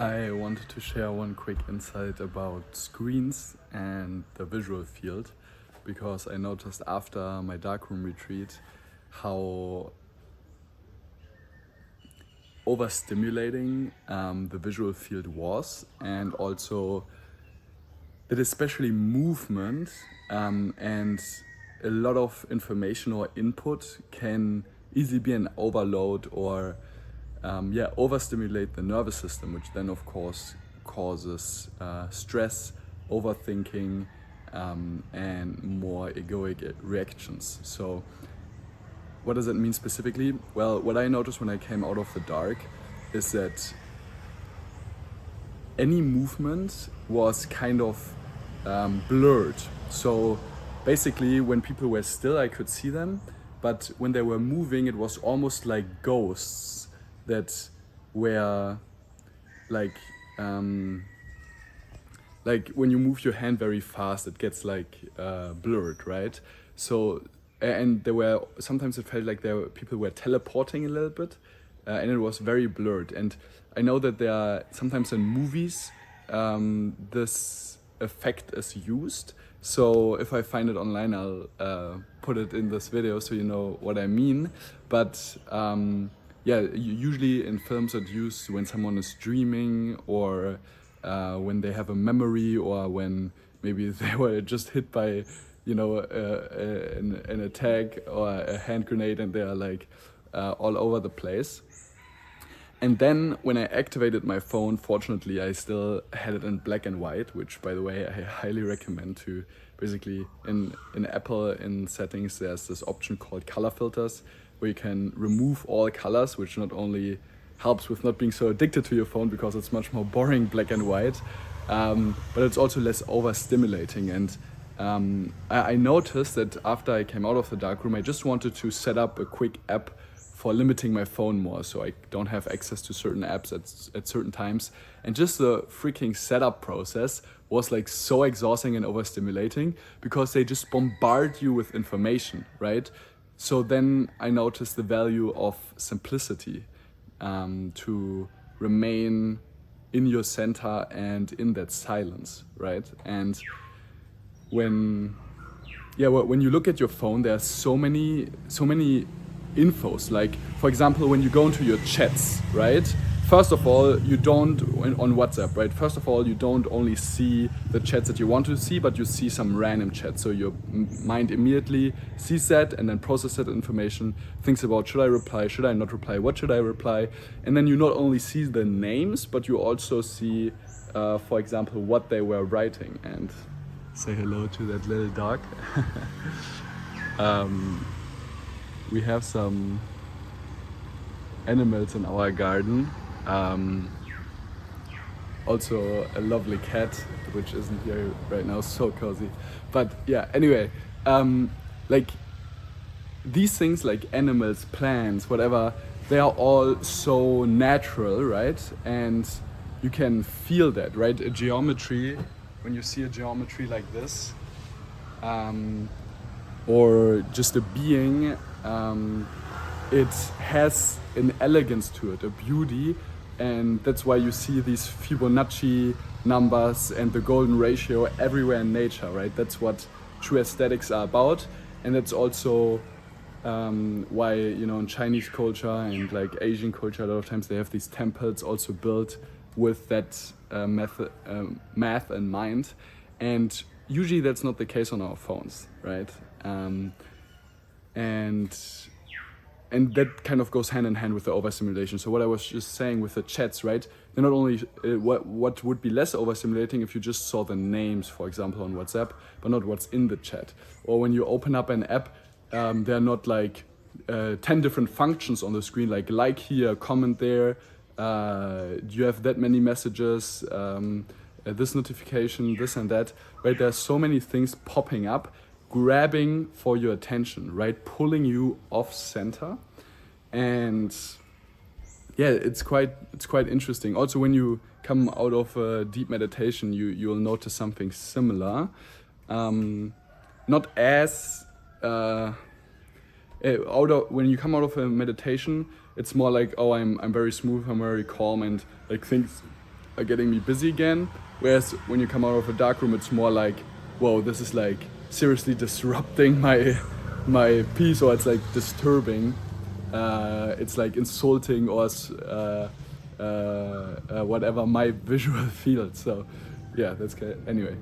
I wanted to share one quick insight about screens and the visual field because I noticed after my Darkroom retreat how overstimulating the visual field was, and also that especially movement and a lot of information or input can easily be an overload or overstimulate the nervous system, which then of course causes stress, overthinking, and more egoic reactions. So what does that mean specifically? Well, what I noticed when I came out of the dark is that any movement was kind of blurred. So basically when people were still, I could see them, but when they were moving, it was almost like ghosts that were like when you move your hand very fast, it gets blurred, right? So and there were sometimes it felt like people were teleporting a little bit, and it was very blurred. And I know that there are sometimes in movies this effect is used. So if I find it online, I'll put it in this video so you know what I mean. But usually in films it's used when someone is dreaming, or when they have a memory, or when maybe they were just hit by an attack or a hand grenade and they are all over the place. And then when I activated my phone, fortunately I still had it in black and white, which by the way I highly recommend. To basically in Apple, in settings, there's this option called color filters where you can remove all colors, which not only helps with not being so addicted to your phone because it's much more boring black and white, but it's also less overstimulating. And I noticed that after I came out of the darkroom, I just wanted to set up a quick app for limiting my phone more, so I don't have access to certain apps at certain times. And just the freaking setup process was so exhausting and overstimulating because they just bombard you with information, right? So then I noticed the value of simplicity, to remain in your center and in that silence, right? And when you look at your phone, there are so many infos. Like, for example, when you go into your chats, right? First of all, you don't, on WhatsApp, right? First of all, you don't only see the chats that you want to see, but you see some random chats. So your mind immediately sees that and then processes that information, thinks about, should I reply, should I not reply, what should I reply? And then you not only see the names, but you also see, for example, what they were writing. And say hello to that little dog. We have some animals in our garden. Also a lovely cat, which isn't here right now, so cozy. But yeah, anyway, these things like animals, plants, whatever, they are all so natural, right? And you can feel that, right? A geometry, when you see a geometry like this, or just a being, it has an elegance to it, a beauty, and that's why you see these Fibonacci numbers and the golden ratio everywhere in nature, right? That's what true aesthetics are about, and that's also why, in Chinese culture and Asian culture, a lot of times they have these temples also built with that math in mind, and usually that's not the case on our phones, right? And that kind of goes hand in hand with the overstimulation. So what I was just saying with the chats, right? They're not only what would be less overstimulating if you just saw the names, for example, on WhatsApp, but not what's in the chat. Or when you open up an app, there are not 10 different functions on the screen, like here, comment there, you have that many messages, this notification, this and that, right? There's so many things popping up, grabbing for your attention, right? Pulling you off center. And yeah, it's quite interesting. Also, when you come out of a deep meditation, you'll notice something similar. Not as when you come out of a meditation, it's more like, oh, I'm very smooth, I'm very calm, and things are getting me busy again. Whereas when you come out of a dark room, it's more like, whoa, this is like seriously disrupting my peace, or it's like disturbing. It's like insulting or whatever my visual field. So yeah, that's good. Anyway,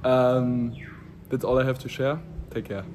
that's all I have to share. Take care.